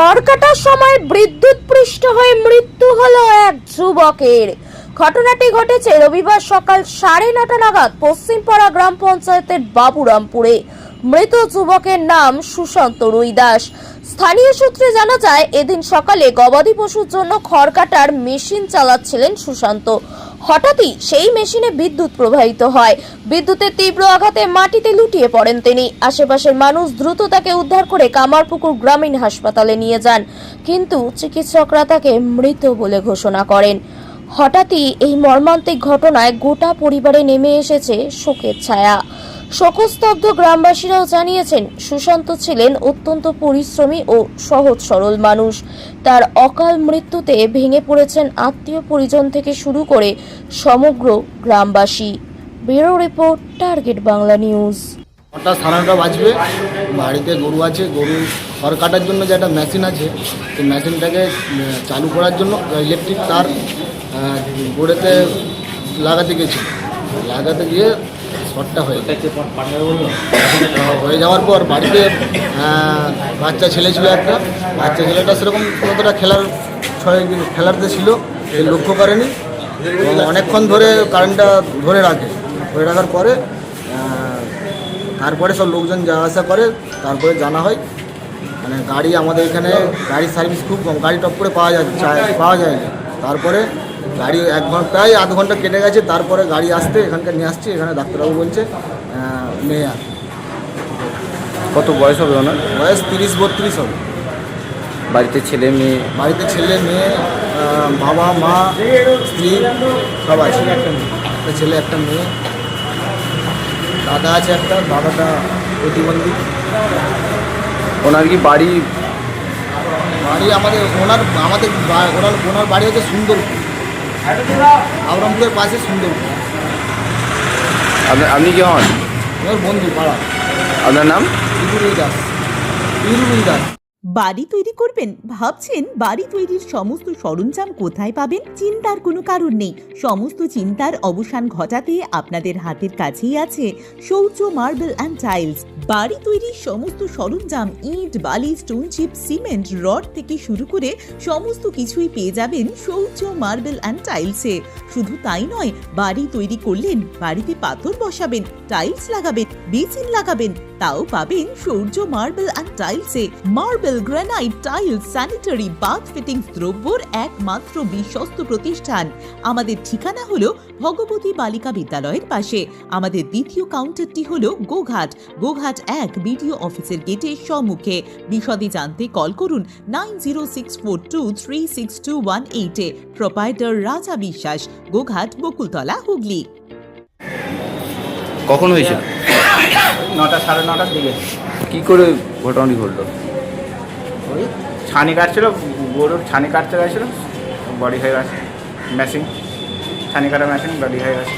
খড় কাটার সময় বিদ্যুৎপৃষ্ট হয়ে মৃত্যু হলো এক যুবকের। ঘটনাটি ঘটেছে রবিবার সকাল 9:30 নাগাদ পশ্চিমপাড়া গ্রাম পঞ্চায়েতের বাবুরামপুরে। মৃত যুবকের নাম সুশান্ত রুইদাস। স্থানীয় সূত্রে জানা যায়, এদিন সকালে গবাদি পশুর জন্য খড় কাটার মেশিন চালাচ্ছিলেন সুশান্ত। হঠাৎই সেই মেশিনে বিদ্যুৎ প্রবাহিত হয়। বিদ্যুতের তীব্র আঘাতে মাটিতে লুটিয়ে পড়েন তিনি। আশেপাশের মানুষ দ্রুত তাকে উদ্ধার করে কামারপুকুর গ্রামীণ হাসপাতালে নিয়ে যান, কিন্তু চিকিৎসকরা তাকে মৃত বলে ঘোষণা করেন। হঠাৎই এই মর্মান্তিক ঘটনায় গোটা পরিবারে নেমে এসেছে শোকের ছায়া। শোকস্তব্ধ গ্রামবাসীরাও জানিয়েছেন, সুশান্ত ছিলেন অত্যন্ত পরিশ্রমী ও সহজ সরল মানুষ। তার অকাল মৃত্যুতে ভেঙে পড়েছেন আত্মীয় পরিজন থেকে শুরু করে সমগ্র গ্রামবাসী। Bureau report, target Bangla news. 9:30 বাজবে। বাড়িতে গরু আছে, গরু খড় কাটার জন্য যে একটা মেশিন আছে, সেই মেশিনটাকে চালু করার জন্য ইলেকট্রিক তার গোড়েতে লাগাতে গেছিল। লাগাতে গিয়ে শর্টটা হয়ে যাওয়ার পর বাড়িতে বাচ্চা ছেলে ছিল একটা। বাচ্চা ছেলেটা সেরকম কতটা খেলাতে ছিল, সে লক্ষ্য করেনি এবং অনেকক্ষণ ধরে কারেন্টটা ধরে রাখার পরে তারপরে সব লোকজন যাওয়া আসা করে। তারপরে জানা হয় মানে গাড়ি আমাদের এখানে গাড়ির সার্ভিস খুব কম, গাড়ি টপ করে পাওয়া যায়নি। তারপরে গাড়ি প্রায় আধ ঘন্টা কেটে গেছে। তারপরে গাড়ি আসতে এখানকার নিয়ে আসছে। এখানে ডাক্তারবাবু বলছে মেয়ে আর। কত বয়স হবে ওনার? বয়স 30-32 হবে। বাড়িতে ছেলে মেয়ে? বাড়িতে ছেলে মেয়ে, বাবা মা স্ত্রী সব আছে। একটা ছেলে একটা মেয়ে, দাদা আছে একটা, দাদাটা প্রতিবন্ধী। ওনার কি বাড়ি ওনার বাড়ি হচ্ছে সুন্দরপুর, আবরামপুরের পাশে সুন্দরপুর। আপনি কি হন? ওর বন্ধু পাড়া। আপনার নাম? ইরুল দাস। বাড়ি তৈরি করবেন? ভাবছেন বাড়ি তৈরির সমস্ত সরঞ্জাম কোথায় পাবেন? চিন্তার কোনো কারণ নেই। সমস্ত চিন্তার অবসান ঘটাতে আপনাদের হাতের কাছেই আছে শৌর্য মার্বেল অ্যান্ড টাইলস। বাড়ি তৈরির সমস্ত সরঞ্জাম, ইট, বালি, স্টোন চিপ, সিমেন্ট, রড থেকে শুরু করে সমস্ত কিছুই পেয়ে যাবেন শৌর্য মার্বেল অ্যান্ড টাইলসে। শুধু তাই নয়, বাড়ি তৈরি করলেন, বাড়িতে পাথর বসাবেন, টাইলস লাগাবেন, বেসিন লাগাবেন, তাও পাবেন শৌর্য মার্বেল অ্যান্ড টাইলসে। Marble, granite, tiles, sanitary, bath fittings দ্রব্যর একমাত্র বিশ্বস্ত প্রতিষ্ঠান। আমাদের ঠিকানা হলো ভগবতী বালিকা বিদ্যালয়ের পাশে। আমাদের দ্বিতীয় কাউন্টারটি হলো গোঘাট 1 বিডিও অফিসের গেটের সম্মুখে। বিশদে জানতে কল করুন 9064236218 এ। প্রোপাইটার রাজা বিশ্বাস, গোঘাট, বকুলতলা, হুগলি। কখন হয়েছিল? 9টা 9:30 দিকে। কি করে ঘটনাটি ঘটলো? ওই ছানি কাটছিল, গরুর ছানি কাটতে গেছিলো, বডি হয়ে গেছে। মেশিন, ছানি কাটা মেশিন বডি হয়ে গেছে।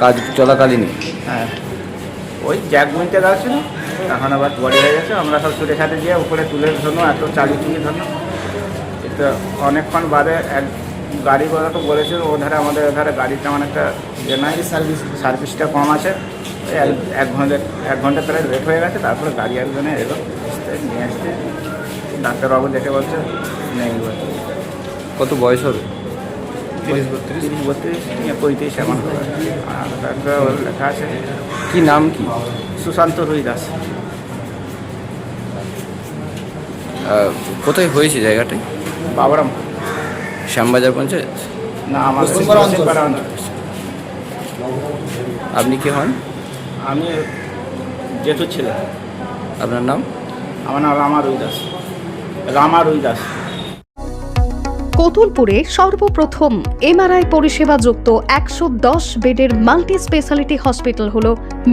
কাজ চলাকালীনই? হ্যাঁ, ওই জ্যাক বুনতে যাচ্ছিল, তখন আবার বডি হয়ে গেছে। আমরা সব ছুটে ছাটে গিয়ে উপরে তুলে ধরুন, এত চালিয়ে ধরুন। এটা অনেকক্ষণ বাদে এক গাড়ি কথা তো বলেছিল, ওধারে আমাদের ওধারে গাড়ি তেমন একটা ইয়ে নাই, সার্ভিসটা কম আছে। এক ঘন্টা প্রায় লেট হয়ে গেছে। তারপরে গাড়ি একজনে এলো, নিয়ে আসতে ডাক্তারবাবু দেখে বলছে নেই। কত বয়স হবে? 30-32, 35 এমন হবে। আর তারপরে ওর লেখা আছে। কি নাম কি? সুশান্ত রুইদাস। কোথায় হয়েছে জায়গাটায়? বাবরাম, শ্যামবাজার পঞ্চায়েত? না, আমার পশ্চিমপাড়া অঞ্চল। আপনি কি হন? আমি জেঠুর ছেলে। আপনার নাম? আমার নাম রামা রুইদাস। কতুলপুরে সর্বপ্রথম এমআরআই পরিষেবা যুক্ত 110 বেডের মাল্টি স্পেশালিটি হসপিটাল হল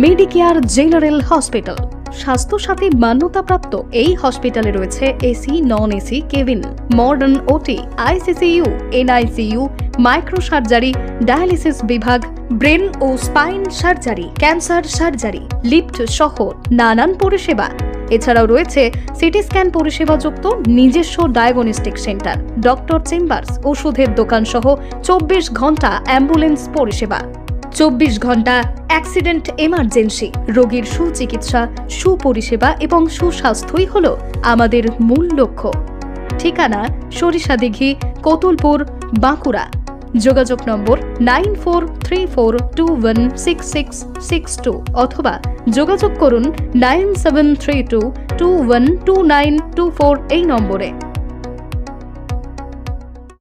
মেডিকেয়ার জেনারেল হসপিটাল। স্বাস্থ্যসাথী মান্যতাপ্রাপ্ত এই হসপিটালে রয়েছে AC, non AC cabin, modern OT, ICCU, NICU, micro surgery, dialysis বিভাগ, ব্রেন ও spine surgery, cancer surgery, lift সহ নানান পরিষেবা। এছাড়াও রয়েছে সিটি স্ক্যান পরিষেবা যুক্ত নিজস্ব ডায়াগনস্টিক সেন্টার, ডক্টর চেম্বার্স, ওষুধের দোকান সহ 24 ঘন্টা অ্যাম্বুলেন্স পরিষেবা। 24 ঘন্টা অ্যাক্সিডেন্ট এমার্জেন্সি, রোগীর সুচিকিৎসা, সুপরিষেবা এবং সুস্বাস্থ্যই হল আমাদের মূল লক্ষ্য। ঠিকানা সরিষাদিঘি, কোতুলপুর, বাঁকুড়া। যোগাযোগ নম্বর 9434216662 অথবা যোগাযোগ করুন 9732212924 এই নম্বরে।